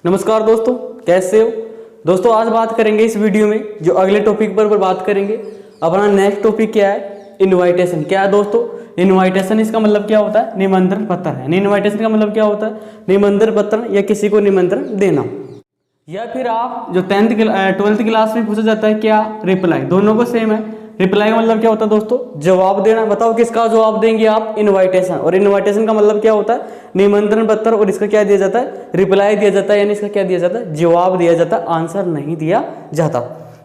नमस्कार दोस्तों, कैसे हो दोस्तों। आज बात करेंगे इस वीडियो में जो अगले टॉपिक पर बात करेंगे। अपना नेक्स्ट टॉपिक क्या है? इनवाइटेशन। क्या है दोस्तों? इनवाइटेशन, इसका मतलब क्या होता है? निमंत्रण पत्र है। इनवाइटेशन का मतलब क्या होता है? निमंत्रण पत्र या किसी को निमंत्रण देना। या फिर आप जो 12th क्लास में पूछा जाता है क्या? रिप्लाई। दोनों को सेम है। रिप्लाई का मतलब क्या होता है दोस्तों? जवाब देना। बताओ किसका जवाब देंगे आप? इनवाइटेशन। और इनवाइटेशन का मतलब क्या होता है? निमंत्रण पत्र। और इसका क्या दिया जाता है? रिप्लाई दिया जाता है, यानी इसका क्या दिया जाता है? जवाब दिया जाता है, आंसर नहीं दिया जाता।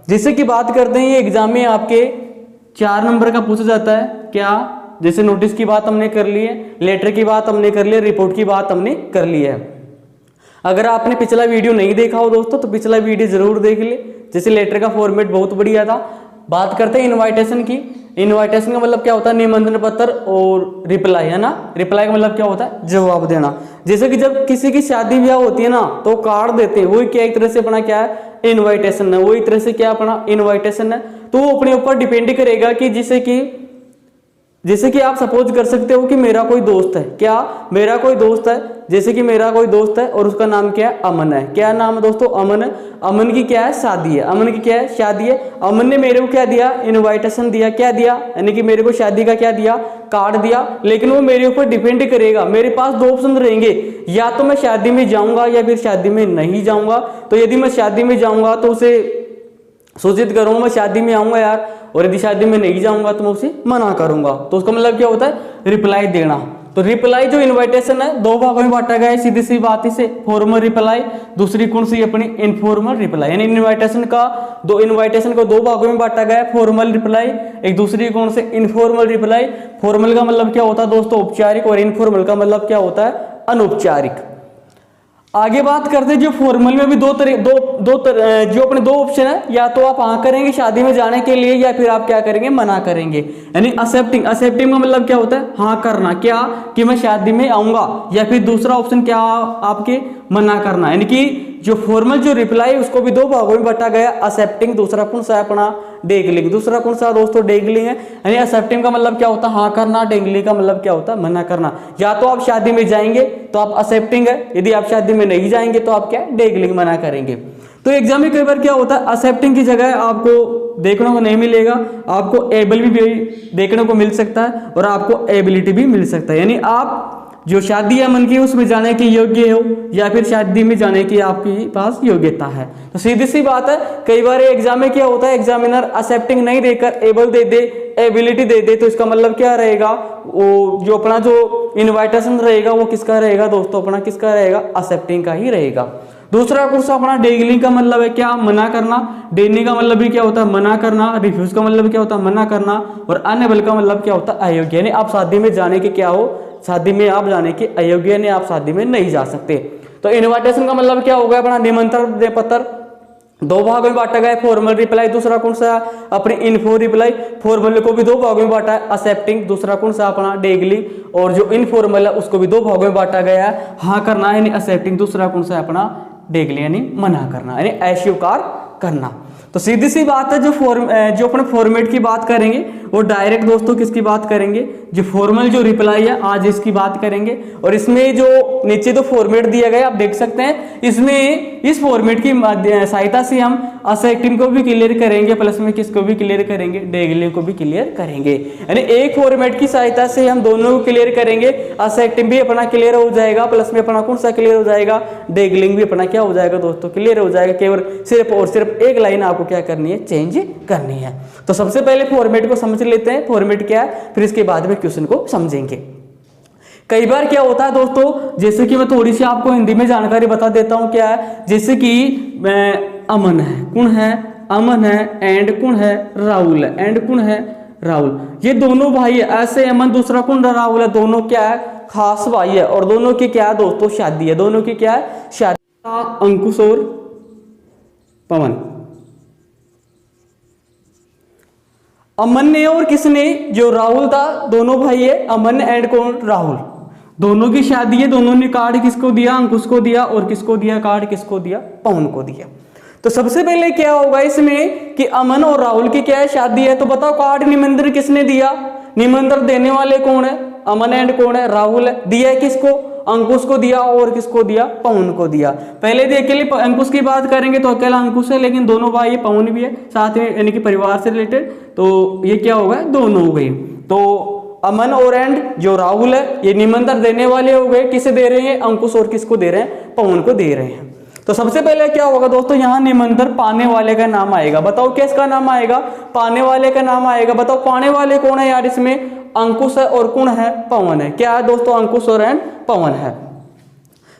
जिससे कि बात करते हैं, ये एग्जाम में आपके 4 नंबर का पूछा जाता है क्या? जैसे नोटिस की बात हमने कर ली है, लेटर की बात हमने कर ली है, रिपोर्ट की बात हमने कर ली है। अगर आपने पिछला वीडियो नहीं देखा हो दोस्तों तो पिछला वीडियो जरूर देख ले। जैसे लेटर का फॉर्मेट बहुत बढ़िया था। बात करते हैं इनवाइटेशन की। इनवाइटेशन का मतलब क्या होता है? निमंत्रण पत्र और रिप्लाई, है ना। रिप्लाई का मतलब क्या होता है? जवाब देना। जैसे कि जब किसी की शादी ब्याह होती है ना तो कार्ड देते हैं, वही क्या एक तरह से अपना क्या है? इनवाइटेशन है। वही तरह से क्या अपना इनवाइटेशन है। तो वो अपने ऊपर डिपेंड करेगा कि जैसे कि आप सपोज कर सकते हो कि मेरा कोई दोस्त है। क्या? मेरा कोई दोस्त है। जैसे कि मेरा कोई दोस्त है और उसका नाम क्या है? अमन है। क्या नाम है दोस्तों? अमन है। अमन की क्या है? शादी है। अमन की क्या है? शादी है। अमन ने मेरे को क्या दिया? इनवाइटेशन दिया। क्या दिया? यानी कि मेरे को शादी का क्या दिया? कार्ड दिया। लेकिन वो मेरे ऊपर डिपेंड करेगा। मेरे पास 2 ऑप्शन रहेंगे, या तो मैं शादी में जाऊंगा या फिर शादी में नहीं जाऊंगा। तो यदि मैं शादी में जाऊंगा तो उसे सूचित करूंगा मैं शादी में आऊंगा यार, और यदि शादी में नहीं जाऊंगा तो मैं उसे मना करूंगा। तो उसका मतलब क्या होता है? रिप्लाई देना। तो रिप्लाई जो इनविटेशन है 2 भागों में बांटा गया है। सीधी सी बात इसे फॉर्मल रिप्लाई, दूसरी कौन सी? अपनी इनफॉर्मल रिप्लाई। यानी इनविटेशन को 2 भागों में बांटा गया है। फॉर्मल रिप्लाई, एक दूसरी कौन से? Informal reply. फॉर्मल का मतलब क्या होता है दोस्तों? औपचारिक। और इनफॉर्मल का मतलब क्या होता है? अनौपचारिक। आगे बात करते हैं जो फॉर्मल में भी जो अपने 2 ऑप्शन है, या तो आप हाँ करेंगे शादी में जाने के लिए, या फिर आप क्या करेंगे? मना करेंगे। यानी असेप्टिंग। असेप्टिंग का मतलब क्या होता है? हाँ करना। क्या? कि मैं शादी में आऊंगा। या फिर दूसरा ऑप्शन क्या आपके? मना करना। यानी कि जो फॉर्मल जो रिप्लाई उसको भी 2 भागों में बांटा गया। असेप्टिंग, दूसरा कौन सा है? अपना डेगलिंग। दूसरा कौन सा दोस्तों? डेगलिंग है। यानी असेप्टिंग का मतलब क्या होता है? हाँ करना। डेगलिंग का मतलब क्या होता है? मना करना। या तो आप शादी में जाएंगे तो आप असेप्टिंग है, यदि आप शादी में नहीं जाएंगे तो आप क्या? डेगलिंग, मना करेंगे। तो एग्जाम में कई बार क्या होता है? असेप्टिंग की जगह आपको देखने को नहीं मिलेगा, आपको एबल भी देखने को मिल सकता है और आपको एबिलिटी भी मिल सकता है। यानी आप जो शादी या मन की उसमें जाने के योग्य हो, या फिर शादी में जाने की आपके पास योग्यता है। तो सीधी सी बात है, कई बार एग्जाम में क्या होता है? एग्जामिनर असेप्टिंग नहीं देकर एबल दे दे, एबिलिटी दे दे। तो इसका मतलब क्या रहेगा? वो जो अपना जो इनविटेशन रहेगा वो किसका रहेगा दोस्तों? अपना किसका रहेगा? असेप्टिंग का ही रहेगा। दूसरा कोर्स अपना डेगलिंग का मतलब है क्या? मना करना। डेनी का मतलब भी क्या होता है? मना करना। रिफ्यूज का मतलब क्या होता है? मना करना। और अनेबल का मतलब क्या होता है? अयोग्य। यानी आप शादी में जाने के क्या हो? शादी में आप जाने के अयोग्य, यानी आप शादी में नहीं जा सकते। तो इनविटेशन का मतलब क्या होगा? अपना निमंत्रण पत्र 2 भागों में बांटा गया है। फॉर्मल रिप्लाई, दूसरा कौन सा? अपनी इनफो रिप्लाई। फॉर्मल को भी 2 भागों में बांटा है। असेप्टिंग, दूसरा कौन सा? अपना डेगलिंग। और जो इनफॉर्मल है उसको भी 2 भागों में बांटा गया है। हाँ करना यानी असेप्टिंग, दूसरा कौन सा? अपना डेगलिंग यानी मना करना, यानी अस्वीकार करना। तो सीधी सी बात है, जो अपने फॉर्मेट की बात करेंगे वो डायरेक्ट दोस्तों किसकी बात करेंगे? जो फॉर्मल जो रिप्लाई है आज इसकी बात करेंगे। और इसमें जो नीचे तो फॉर्मेट दिया गया आप देख सकते हैं, इसमें इस फॉर्मेट की सहायता से हम असेप्टिंग को भी क्लियर करेंगे, प्लस में किसको भी क्लियर करेंगे? डेगलिंग को भी क्लियर करेंगे। यानी एक फॉर्मेट की सहायता से हम दोनों को क्लियर करेंगे। असेप्टिंग भी अपना क्लियर हो जाएगा, प्लस में अपना कौन सा क्लियर हो जाएगा? डेगलिंग भी अपना क्या हो जाएगा दोस्तों? क्लियर हो जाएगा। केवल सिर्फ और सिर्फ एक लाइन आपको क्या करनी है? चेंज करनी है। तो सबसे पहले फॉर्मेट को समझ लेते हैं, फॉर्मेट क्या है, फिर इसके बाद में क्वेश्चन को समझेंगे। कई बार क्या होता है दोस्तों, जैसे कि मैं थोड़ी सी आपको हिंदी में जानकारी बता देता हूं। क्या है? जैसे कि अमन है, कौन है? अमन है। एंड कौन है? राहुल है। एंड कौन है? राहुल। ये दोनों भाई है। ऐसे अमन, दूसरा कौन? राहुल है। दोनों क्या है? खास भाई है। और दोनों की क्या है दोस्तों? शादी है। दोनों की क्या है? शादी। अंकुश और पवन। अमन ने और किसने? जो राहुल था, दोनों भाई है, अमन एंड कौन? राहुल। दोनों की शादी है। दोनों ने कार्ड किसको दिया? अंकुश को दिया। और किसको दिया कार्ड? किसको दिया? पवन को दिया। तो सबसे पहले क्या होगा इसमें कि अमन और राहुल की क्या है? शादी है। तो बताओ कार्ड निमंत्रण किसने दिया? निमंत्रण देने वाले कौन है? अमन एंड कौन है? राहुल है। दिया है किसको? अंकुश को दिया और किसको दिया, पवन को दिया। पहले यदि अकेले अंकुश की बात करेंगे तो अकेला अंकुश है, लेकिन दोनों भाई ये पवन भी है साथ में, यानी कि परिवार से रिलेटेड, तो ये क्या होगा, दोनों हो गई। तो अमन और एंड जो राहुल है ये निमंत्रण देने वाले हो गए, किसे दे रहे हैं, अंकुश और किसको दे रहे हैं, पवन को दे रहे हैं। तो सबसे पहले क्या होगा दोस्तों, यहाँ निमंत्रण पाने वाले का नाम आएगा। बताओ किसका नाम आएगा, पाने वाले का नाम आएगा। बताओ पाने वाले कौन है यार, इसमें अंकुश है और कौन है, पवन है। क्या है दोस्तों, अंकुश और एंड पवन है।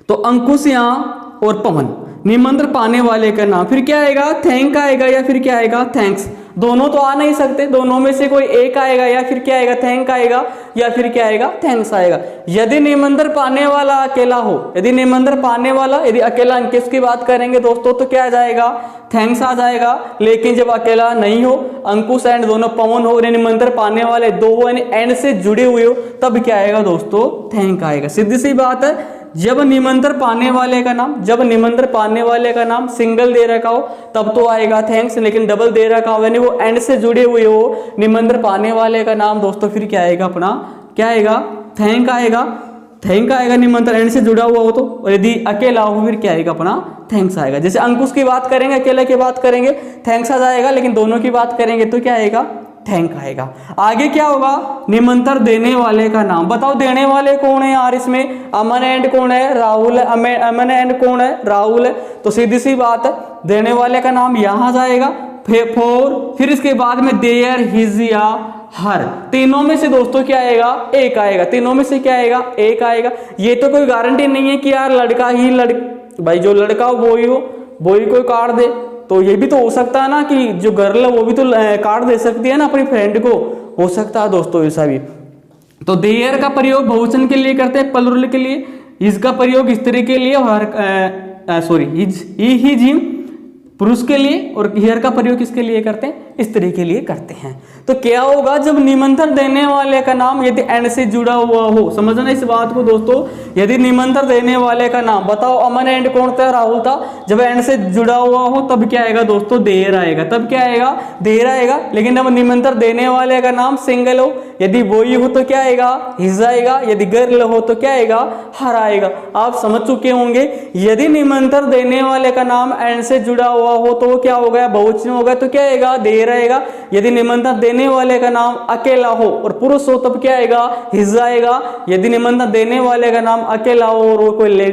तो अंकुश यहाँ और पवन निमंत्रण पाने वाले का नाम, फिर क्या आएगा, थैंक आएगा या फिर क्या आएगा, थैंक्स। दोनों तो आ नहीं सकते, दोनों में से कोई एक आएगा, या फिर क्या आएगा, थैंक आएगा या फिर क्या आएगा, थैंक्स आएगा। यदि निमंत्रण पाने वाला अकेला हो, यदि निमंत्रण पाने वाला यदि अकेला अंकुश की बात करेंगे दोस्तों तो क्या आ जाएगा, थैंक्स आ जाएगा। लेकिन जब अकेला नहीं हो, अंकुश एंड दोनों पवन हो, निमंत्रण पाने वाले दो हो, यानी एंड से जुड़े हुए हो, तब क्या आएगा दोस्तों, थैंक आएगा। सीधी सी बात है, जब निमंत्रण पाने वाले का नाम, जब निमंत्रण पाने वाले का नाम सिंगल दे रखा हो तब तो आएगा थैंक्स, लेकिन डबल दे रखा हो यानी वो एंड से जुड़े हुए हो निमंत्रण पाने वाले का नाम दोस्तों, फिर क्या आएगा अपना, क्या आएगा, थैंक आएगा। थैंक आएगा निमंत्रण एंड से जुड़ा हुआ हो तो, और यदि अकेला हो फिर क्या आएगा अपना, थैंक्स आएगा। जैसे अंकुश की बात करेंगे, अकेले की बात करेंगे थैंक्स आ जाएगा, लेकिन दोनों की बात करेंगे तो क्या आएगा, थैंक आएगा। आगे क्या होगा, निमंत्रण देने वाले का नाम। बताओ देने वाले कौन है यार, इसमें अमन एंड कौन है, राहुल है। अमन एंड कौन है, राहुल है। तो सीधी सी बात है, देने वाले का नाम यहां जाएगा, फिर इसके बाद में देयर, हिज या हर, तीनों में से दोस्तों क्या आएगा, एक आएगा। तीनों में से क्या आएगा, एक आएगा। ये तो कोई गारंटी नहीं है कि यार लड़का ही भाई जो लड़का हो वो ही कोई कार्ड दे, तो ये भी तो हो सकता है ना कि जो गर्ल है वो भी तो कार्ड दे सकती है ना अपनी फ्रेंड को, हो सकता है दोस्तों ऐसा भी। तो देयर का प्रयोग बहुवचन के लिए करते हैं, प्लुरल के लिए। इसका प्रयोग स्त्री के लिए, हिज हिम पुरुष के लिए, और हियर का प्रयोग किसके लिए करते हैं, स्त्री के लिए करते हैं। तो क्या होगा, जब निमंत्रण देने वाले का नाम यदि एंड से जुड़ा हुआ हो, समझना इस बात को दोस्तों, यदि निमंत्रण देने वाले का नाम, बताओ अमन एंड कौन था, राहुल था, जब एंड से जुड़ा हुआ हो तब क्या आएगा दोस्तों, देर आएगा। तब क्या आएगा, देर आएगा। लेकिन जब निमंत्रण देने वाले का नाम सिंगल हो, यदि वही हो तो क्या आएगा, हिज आएगा। यदि गर्ल हो तो क्या आएगा, हर आएगा। आप समझ चुके होंगे, यदि निमंत्रण देने वाले का नाम एंड से जुड़ा हुआ हो तो वो क्या हो गया, बहुवचन हो गया, तो क्या आएगा, देर आएगा। यदि निमंत्रण देने वाले का नाम अकेला हो और पुरुष हो तब क्या आएगा, हिज आएगा। यदि निमंत्रण देने वाले का नाम अकेला हो और वो कोई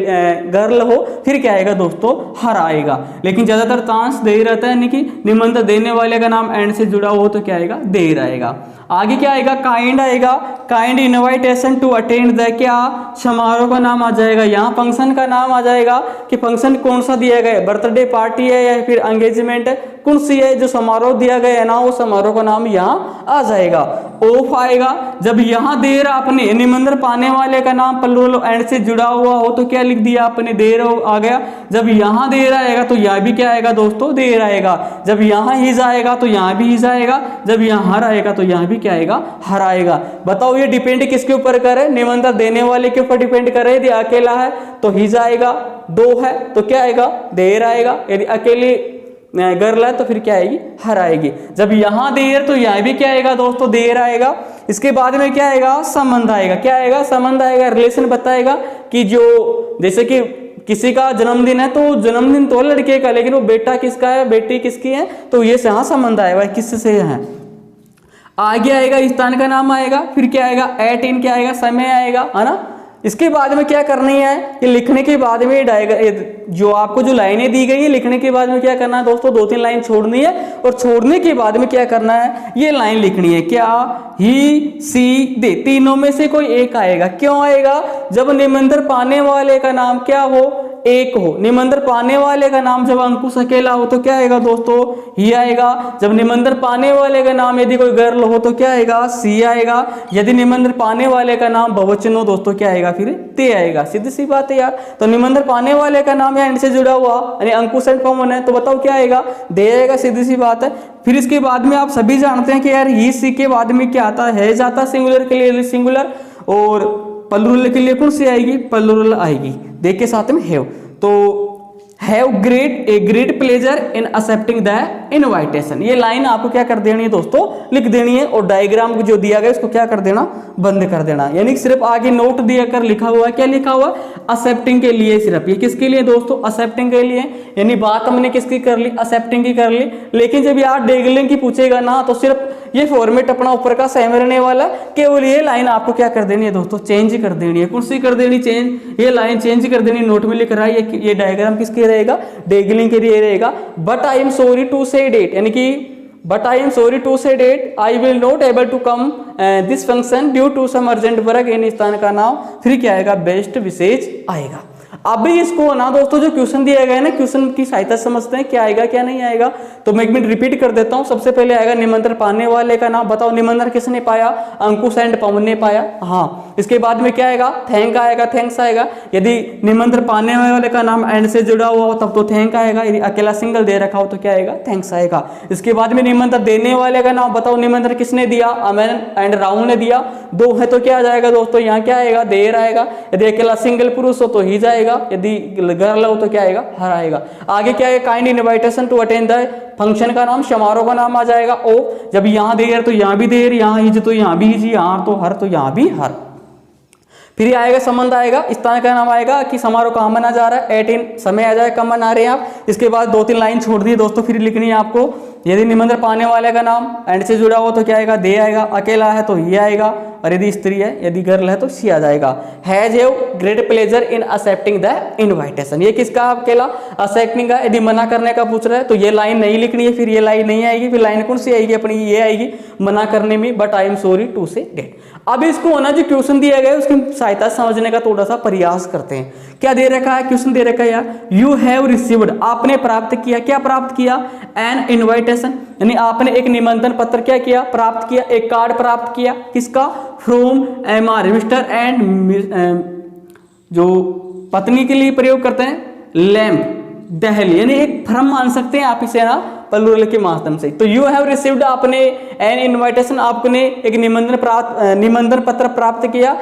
गर्ल हो फिर क्या आएगा दोस्तों, हर आएगा। लेकिन ज्यादातर चांस दे रहता है, यानी कि निमंत्रण देने वाले का नाम एंड से जुड़ा हो तो क्या आएगा, देर आएगा। आगे क्या आएगा, काइंड आएगा। Kind invitation to attend the, क्या समारोह का नाम आ जाएगा। यहाँ फंक्शन का नाम आ जाएगा कि फंक्शन कौन सा दिया गया है, बर्थडे पार्टी है या फिर एंगेजमेंट है, कौन सी है, जो समारोह दिया गया है ना वो समारोह का नाम यहाँ आ जाएगा। ऑफ आएगा, जब यहाँ देर आपने निमंत्रण पाने वाले का नाम प्लुरल एंड से जुड़ा हुआ हो तो क्या लिख दिया आपने, देर आ गया। जब यहाँ देर आएगा तो यहाँ भी क्या आएगा दोस्तों, देर आएगा। जब यहाँ हिज आएगा तो यहाँ भी हिज आएगा। जब यहाँ हर आएगा तो यहाँ भी क्या आएगा, हर आएगा। बताओ ये डिपेंड किसके ऊपर करे, निमंत्रण देने वाले के ऊपर डिपेंड करे। यदि अकेला है तो हिज आएगा, दो है तो क्या आएगा, देर आएगा। यदि अकेली गर्ल है तो फिर क्या आएगी, हर आएगी। जब यहाँ देर तो यहाँ भी क्या आएगा दोस्तों, देर आएगा। इसके बाद में क्या आएगा, संबंध आएगा। क्या आएगा, संबंध आएगा, रिलेशन बताएगा कि जो जैसे कि किसी का जन्मदिन है तो जन्मदिन तो लड़के का, लेकिन वो बेटा किसका है, बेटी किसकी है, तो ये से यहाँ संबंध आएगा, किससे है। आगे आएगा स्थान का नाम आएगा, फिर क्या आएगा, एट इन क्या आएगा, समय आएगा, है ना। इसके बाद में क्या करनी है कि लिखने के बाद में जो आपको जो लाइनें दी गई है, लिखने के बाद में क्या करना है दोस्तों, 2-3 लाइन छोड़नी है और छोड़ने के बाद में क्या करना है, ये लाइन लिखनी है। क्या, ही, सी, दे, तीनों में से कोई एक आएगा। क्यों आएगा, जब निमंत्रण पाने वाले का नाम क्या हो, एक हो। निमंत्रण पाने वाले का नाम जब अंकुश अकेला हो तो क्या आएगा दोस्तों, ही आएगा। जब निमंत्रण पाने वाले का नाम यदि कोई गर्ल हो तो क्या आएगा, सी आएगा। यदि निमंत्रण पाने वाले का नाम बहुवचन हो दोस्तों क्या आएगा, फिर ते आएगा। सीधी सी बात है यार। तो निमंत्रण पाने वाले का नाम या इनसे जुड़ा हुआ यानी अंकुश एंड पवन है तो बताओ क्या आएगा, दे आएगा। सीधी सी बात है। फिर इसके बाद में आप सभी जानते हैं कि यार ही, सी के बाद में क्या आता है, जाता सिंगुलर के लिए सिंगुलर, और प्लुरल के लिए कौन सी आएगी, प्लुरल आएगी। देख के साथ में हैव। तो have a great pleasure in accepting the invitation. ये लाइन आपको क्या कर देनी है दोस्तों, लिख देनी है, और डायग्राम जो दिया गया इसको क्या कर देना, बंद कर देना। यानी सिर्फ आगे नोट दिया कर लिखा हुआ है, क्या लिखा हुआ, एक्सेप्टिंग के लिए, सिर्फ ये किसके लिए दोस्तों, एक्सेप्टिंग के लिए। यानी बात हमने किसकी कर ली, एक्सेप्टिंग की कर ली। लेकिन जब यार डेगलिंग की पूछेगा ना तो सिर्फ ये फॉर्मेट अपना ऊपर का सेम रहने वाला, केवल ये लाइन आपको क्या कर देनी है दोस्तों, चेंज कर देनी है। कौन सी कर देनी, चेंज, ये लाइन चेंज कर देनी। नोट में लिख रहा है ये डायग्राम किसके रहेगा, डेगलिंग के लिए रहेगा। But I am sorry to say that, यानी कि but I am sorry to say that I will not able to come this function due to some urgent work in स्थान का नाम, फिर क्या आएगा, बेस्ट विशेष आएगा। अभी इसको ना दोस्तों जो क्वेश्चन दिया गया है ना, क्वेश्चन की सहायता समझते हैं क्या आएगा क्या नहीं आएगा। तो मैं एक मिनट रिपीट कर देता हूं। सबसे पहले आएगा निमंत्रण पाने वाले का नाम, बताओ निमंत्रण किसने पाया, अंकुश एंड पवन ने पाया। हाँ, इसके बाद में क्या आएगा, थैंक आएगा, थैंक्स आएगा। यदि निमंत्रण पाने वाले का नाम एंड से जुड़ा हुआ हो तब तो थैंक आएगा, यदि अकेला सिंगल दे रखा हो तो क्या आएगा, थैंक्स आएगा। इसके बाद में निमंत्रण देने वाले का नाम, बताओ निमंत्रण किसने दिया, अमन एंड राहुल ने दिया, दो है तो क्या आ जाएगा दोस्तों, यहाँ क्या आएगा, देर आएगा। यदि अकेला सिंगल पुरुष हो तो ही जाएगा, यदि गर्ल हो तो क्या आएगा, हर आएगा। आगे क्या है, kind invitation to attend the function का नाम, समारोह का नाम आ जाएगा ओ। जब यहाँ देर तो यहाँ भी देर, यहाँ हिज तो यहाँ भी हिज, यहाँ तो हर तो यहाँ भी हर। फिर आएगा संबंध आएगा, स्थान का नाम आएगा कि समारोह कहाँ मना जा रहा है, 18 समय आ जाएगा, कब मना रहे हैं आप। इसके बाद 2-3 लाइन छोड़ दी दोस्तों, फिर लिखनी है आपको। यदि निमंत्रण पाने वाले का नाम एंड से जुड़ा हो तो क्या आएगा, दे आएगा। अकेला है तो ये आएगा, और यदि स्त्री है, यदि गर्ल है तो सी आ जाएगा। Has have great pleasure in accepting the invitation, ये किसका, अकेला एक्सेप्टिंग का। यदि मना करने का पूछ रहा है तो ये लाइन नहीं लिखनी है, फिर ये लाइन नहीं आएगी। फिर लाइन कौन सी आएगी अपनी, ये आएगी मना करने में, but I am sorry to say that. अब इसको ना जो क्वेश्चन दिया गया है उसकी सहायता समझने का थोड़ा सा प्रयास करते हैं। क्या दे रखा है, क्वेश्चन दे रखा है यार, यू हैव रिसीव्ड, आपने प्राप्त किया, क्या प्राप्त किया, एन इनविटेशन, यानी आपने एक निमंत्रण पत्र क्या किया, प्राप्त किया, एक कार्ड प्राप्त किया, किसका, फ्रॉम एमआर मिस्टर एंड, जो पत्नी के लिए प्रयोग करते हैं, लैम्प दहली, यानी एक फर्म मान सकते हैं आप इसे ना प्लूरल के माध्यम से। तो यू हैव रिसीव्ड, आपने एन इनविटेशन, आपने एक निमंत्रण पत्र प्राप्त किया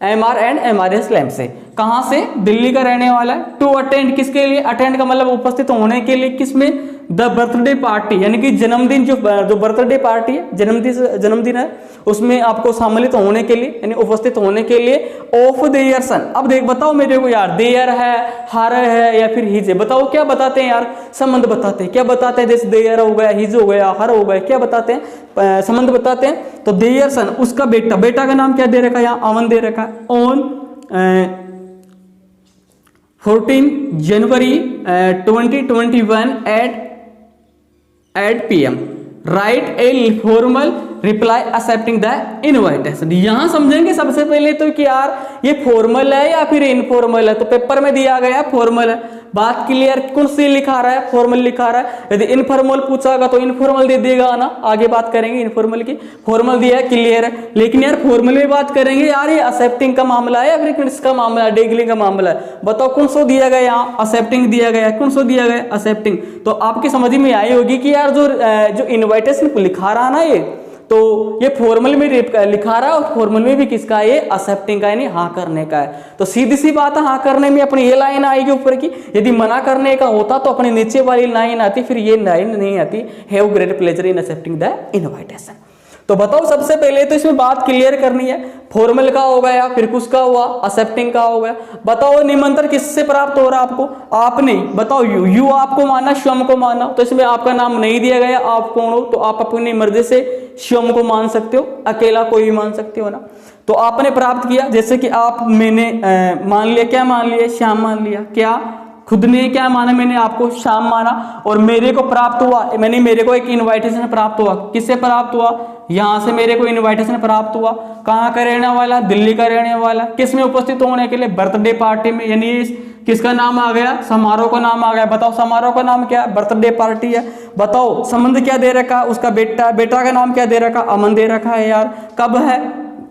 एमआर एंड एमआरएस लैम्प से। कहां से, दिल्ली का रहने वाला है। टू अटेंड, किसके लिए, अटेंड का मतलब उपस्थित होने के लिए, किसमें, द बर्थडे पार्टी, यानी कि जन्मदिन, जो बर्थडे पार्टी है, जन्मदिन है, उसमें आपको सम्मिलित होने के लिए, यानी उपस्थित होने के लिए, ऑफ देयर सन। अब देख बताओ मेरे को यार, देयर है, हर है या फिर हिज है, बताओ क्या बताते हैं यार, संबंध बताते हैं। क्या बताते हैं, जैसे देयर हो गया, हिज हो गया, हर हो गया, क्या बताते हैं, संबंध बताते हैं। तो देयर सन, उसका बेटा, बेटा का नाम क्या दे रखा है, यहाँ अमन दे रखा है। On 14 January 2021 at PM right a formal reply accepting the invitation. यहां समझेंगे सबसे पहले तो कि यार ये फॉर्मल है या फिर इनफॉर्मल है। तो पेपर में दिया गया फॉर्मल है, बात क्लियर, कौन सी लिखा रहा है, फॉर्मल लिखा रहा है। यदि इनफॉर्मल पूछा होगा तो इनफॉर्मल दे देगा ना, आगे बात करेंगे इनफॉर्मल की। फॉर्मल दिया है, क्लियर है, लेकिन यार फॉर्मल में बात करेंगे यार, ये एक्सेप्टिंग का मामला है या फिर किसका मामला है, डेगलिंग का मामला है। बताओ कौन सा दिया गया, यहाँ एक्सेप्टिंग दिया गया, कौन सा दिया गया, एक्सेप्टिंग। तो आपकी समझ में आई होगी कि यार जो इनविटेशन लिखा रहा ना, ये तो ये फॉर्मल में लिखा रहा है और फॉर्मल में भी किसका है, ये एक्सेप्टिंग का, यानी हाँ करने का है। तो सीधी सी बात है, हाँ करने में अपनी ये लाइन आएगी ऊपर की। यदि मना करने का होता तो अपनी नीचे वाली लाइन आती, फिर ये लाइन नहीं आती, have great pleasure in accepting the invitation. तो बताओ सबसे पहले तो इसमें बात क्लियर करनी है, फॉर्मल का हो गया, फिर किसका हुआ, एक्सेप्टिंग का हो गया। बताओ निमंत्रण किससे प्राप्त हो रहा आपको, आपने, बताओ यू आपको माना, स्वयं को माना। तो इसमें आपका नाम नहीं दिया गया, आप कौन हो, तो आप अपनी मर्जी से स्वयं को मान सकते हो, अकेला कोई भी मान सकते हो ना। तो आपने प्राप्त किया, जैसे कि आप, मैंने मान लिया, क्या मान लिया, श्याम मान लिया, क्या खुद ने क्या माना, मैंने आपको श्याम माना। और मेरे को प्राप्त हुआ, मैंने, मेरे को एक इनविटेशन प्राप्त हुआ, किससे प्राप्त हुआ, यहां से मेरे को इनविटेशन प्राप्त हुआ। कहाँ का रहने वाला, दिल्ली का रहने वाला, किस में उपस्थित होने के लिए, बर्थडे पार्टी में, यानी किसका नाम आ गया, समारोह का नाम आ गया। बताओ समारोह का नाम क्या है, बर्थडे पार्टी है। बताओ संबंध क्या दे रखा, उसका बेटा, बेटा का नाम क्या दे रखा, अमन दे रखा है यार। कब है,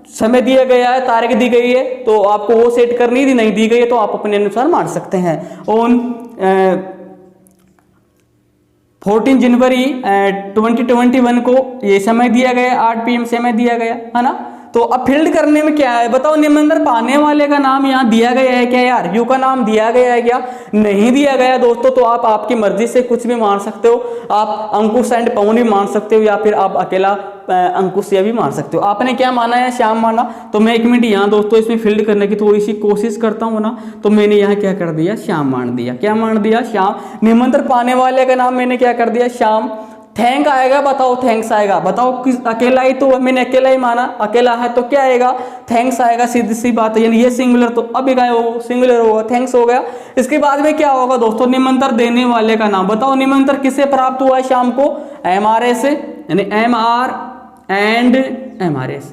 समय दिया गया है, तारीख दी गई है, तो आपको वो सेट करनी थी, नहीं दी गई है तो आप अपने अनुसार मान सकते हैं। ऑन 14 जनवरी 2021 को ये समय दिया गया, 8 PM समय दिया गया है ना। तो अब फील्ड करने में क्या है बताओ, निबंधन पाने वाले का नाम यहाँ दिया गया है क्या यार, यू का नाम दिया गया है क्या, नहीं दिया गया दोस्तों। तो आप आपकी मर्जी से कुछ भी मान सकते हो, आप अंकुश एंड पवन भी मान सकते हो, या फिर आप अकेला अंकुश या भी मान सकते हो। आपने क्या माना है, श्याम माना। तो मैं 1 मिनट यहाँ दोस्तों इसमें फील्ड करने की थोड़ी सी कोशिश करता हूँ ना, तो मैंने यहाँ क्या कर दिया, श्याम मान दिया। क्या मान दिया, श्याम। निमंत्रण पाने वाले का नाम मैंने क्या कर दिया, श्याम। थैंक आएगा बताओ, थैंक्स आएगा बताओ, किस अकेला ही, तो मैंने अकेला ही माना, अकेला है तो क्या आएगा, थैंक्स आएगा, सीधी सी बात है। यानी ये सिंगुलर, तो अब क्या होगा, सिंगुलर होगा, थैंक्स हो गया। इसके बाद में क्या होगा दोस्तों, निमंत्रण देने वाले का नाम बताओ। निमंत्रण किससे प्राप्त हुआ है शाम को, MRS से, यानी MR एंड MRS,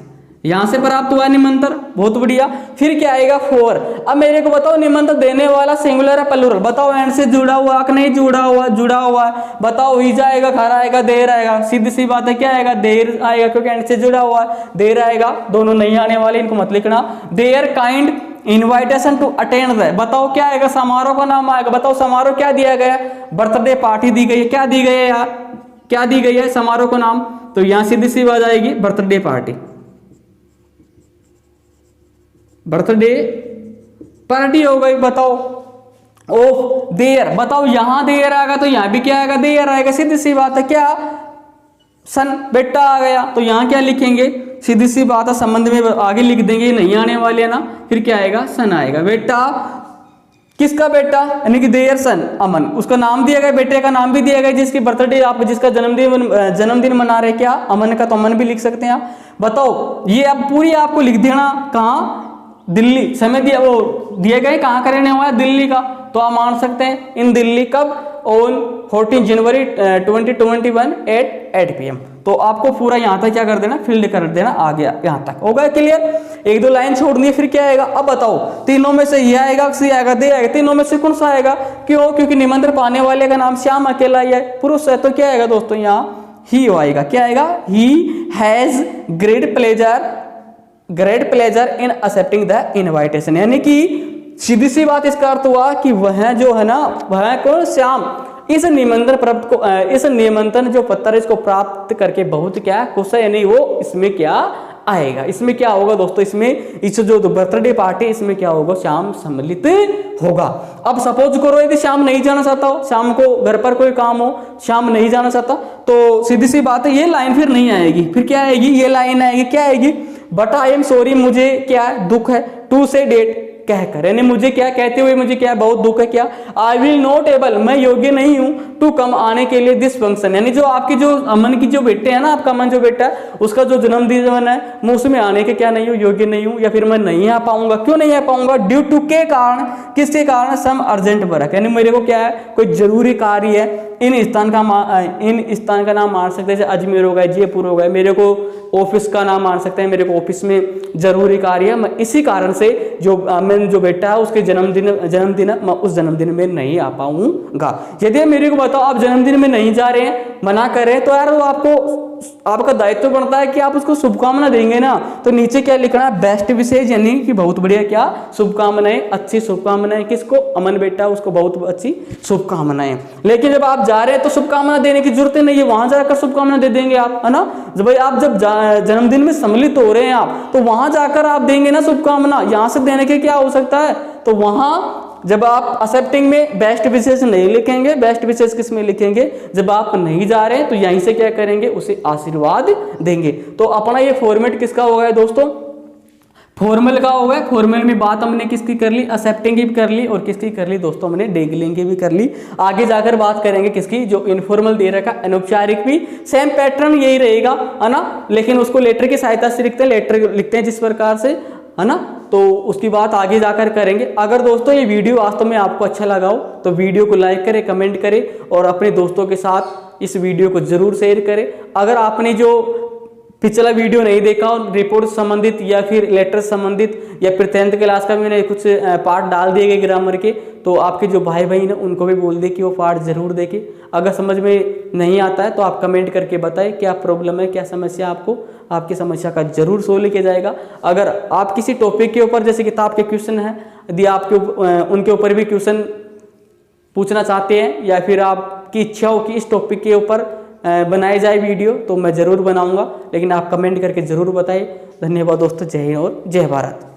यहां से प्राप्त हुआ निमंत्रण, बहुत बढ़िया। फिर क्या आएगा, 4। अब मेरे को बताओ निमंत्रण देने वाला सिंगुलर है प्लुरल, बताओ एंड से जुड़ा हुआ कि नहीं जुड़ा हुआ, जुड़ा हुआ है बताओ। ईजा आएगा, घर आएगा, देर आएगा, सीधी सी बात है, क्या आएगा, देर आएगा, क्योंकि एंड से जुड़ा हुआ है, देर आएगा। दोनों नहीं आने वाले, इनको मत लिखना। There kind invitation to attend the, बताओ क्या आएगा, समारोह का नाम आएगा। बताओ समारोह क्या दिया गया, बर्थडे पार्टी दी गई है, क्या दी गई है यार, क्या दी गई है समारोह का नाम, तो यहां सीधी सी बात आएगी, बर्थडे पार्टी, बर्थडे पार्टी हो गई। बताओ ओह देयर, बताओ यहां देयर आएगा तो यहां भी क्या आएगा, देयर आएगा, सीधी सी बात है। क्या, सन, बेटा आ गया, तो यहां क्या लिखेंगे, सीधी सी बात है, संबंध में आगे लिख देंगे, नहीं आने वाले ना, फिर क्या आएगा, सन आएगा। बेटा किसका बेटा, यानी कि देयर सन अमन, उसका नाम दिया गया, बेटे का नाम भी दिया गया, जिसकी बर्थडे आप, जिसका जन्मदिन मना रहे, क्या अमन का, तो अमन भी लिख सकते हैं आप। बताओ ये अब पूरी आपको लिख देना, कहाँ, दिल्ली, समय दिया, वो दिए गए कहाँ का रहने हुआ है, दिल्ली का, तो आप मान सकते हैं इन दिल्ली, कब, ऑन 14 जनवरी 2021 एट 8 PM। तो आपको पूरा यहाँ तक क्या कर देना, फील्ड कर देना, आ गया यहाँ तक, हो गया क्लियर। 1-2 लाइन छोड़नी है, फिर क्या आएगा, अब बताओ तीनों में से ये आएगा, सी आएगा, दे आएगा, तीनों में से कौन सा आएगा, क्यों, क्योंकि निमंत्रण पाने वाले का नाम श्याम अकेला ही है, पुरुष है, तो क्या आएगा दोस्तों, यहाँ ही आएगा, क्या आएगा, he has great pleasure in accepting the invitation, यानी कि सीधी सी बात इसका अर्थ हुआ कि वह जो है ना, वह कौन, श्याम, इस निमंत्रण जो पत्र इसको प्राप्त करके बहुत क्या खुश है, यानी वो इसमें क्या आएगा, इसमें क्या होगा दोस्तों, इसमें इस जो बर्थडे पार्टी, इसमें क्या होगा, श्याम सम्मिलित होगा। अब सपोज करो यदि श्याम नहीं जाना चाहता हो, शाम को घर पर कोई काम हो, श्याम नहीं जाना चाहता, तो सीधी सी बात है, ये लाइन फिर नहीं आएगी, फिर क्या आएगी, ये लाइन आएगी, क्या आएगी, बट आई एम सॉरी, मुझे क्या दुख है, टू से डेट कहकर, यानी मुझे क्या कहते हुए मुझे क्या बहुत दुख है, क्या, आई विल नॉट एबल, मैं योग्य नहीं हूं, टू कम, आने के लिए, दिस फंक्शन, यानी जो आपकी जो अमन की जो बेटे है ना, आपका अमन जो बेटा है, उसका जो जन्मदिन है, मैं उसमें आने के क्या नहीं हूँ, योग्य नहीं हूँ, या फिर मैं नहीं आ पाऊंगा। क्यों नहीं आ पाऊंगा, ड्यू टू के कारण, किसके कारण, सम अर्जेंट वर्क, यानी मेरे को क्या है, कोई जरूरी कार्य है। इन स्थान का नाम मान सकते हैं, जैसे अजमेर हो गया, जयपुर हो गया, मेरे को ऑफिस का नाम मान सकते हैं, मेरे को ऑफिस में जरूरी कार्य है, मैं इसी कारण से जो जो बेटा है उसके जन्मदिन मैं उस जन्मदिन में नहीं आ पाऊंगा। यदि मेरे को बताओ आप जन्मदिन में नहीं जा रहे हैं, मना कर रहे हैं, तो यार वो आपका दायित्व बनता है कि आप उसको शुभकामना देंगे ना, तो नीचे क्या लिखना है, बेस्ट विशेष, यानी कि बहुत बढ़िया क्या, शुभकामनाएं, अच्छी शुभकामनाएं, किसको, अमन बेटा, उसको बहुत अच्छी शुभकामनाएं। लेकिन जब आप जा रहे हैं तो शुभकामना देने की जरूरत नहीं है, वहां जाकर शुभकामना दे देंगे आप, है ना। जब भाई आप जब जन्मदिन में सम्मिलित हो रहे हैं आप, तो वहां जाकर आप देंगे ना शुभकामना, यहां से देने के क्या हो सकता है, तो वहां जब आप एक्सेप्टिंग में बेस्ट विशेष नहीं लिखेंगे, बेस्ट विशेष किस में लिखेंगे, जब आप नहीं जा रहे हैं तो यहीं से क्या करेंगे, उसे आशीर्वाद देंगे। तो अपना ये फॉर्मेट किसका हो गया दोस्तों, फॉर्मल का हो गया। फॉर्मल में बात हमने किसकी कर ली, एक्सेप्टिंग की भी कर ली, और किसकी कर ली दोस्तों, हमने डेगलिंग की भी कर ली। आगे जाकर बात करेंगे किसकी, जो इनफॉर्मल दे रखा, अनौपचारिक भी सेम पैटर्न यही रहेगा, है ना, लेकिन उसको लेटर की सहायता से लिखते हैं, लेटर लिखते हैं जिस प्रकार से, है ना, तो उसकी बात आगे जाकर करेंगे। अगर दोस्तों ये वीडियो वास्तव में आपको अच्छा लगा हो तो वीडियो को लाइक करें, कमेंट करें, और अपने दोस्तों के साथ इस वीडियो को जरूर शेयर करें। अगर आपने जो पिछला वीडियो नहीं देखा हो, रिपोर्ट संबंधित या फिर लेटर संबंधित या फिर 10th क्लास का मैंने कुछ पार्ट डाल दिए गए ग्रामर के, तो आपके जो भाई बहन है उनको भी बोल दे कि वो पार्ट जरूर देखें। अगर समझ में नहीं आता है तो आप कमेंट करके बताएं क्या प्रॉब्लम है, क्या समस्या, आपको आपकी समस्या का जरूर सोल्व किया जाएगा। अगर आप किसी टॉपिक के ऊपर, जैसे किताब के क्वेश्चन है, यदि आपके उनके ऊपर भी क्वेश्चन पूछना चाहते हैं, या फिर आपकी इच्छा हो कि इस टॉपिक के ऊपर बनाई जाए वीडियो तो मैं ज़रूर बनाऊंगा, लेकिन आप कमेंट करके ज़रूर बताइए। धन्यवाद दोस्तों, जय हिंद और जय भारत।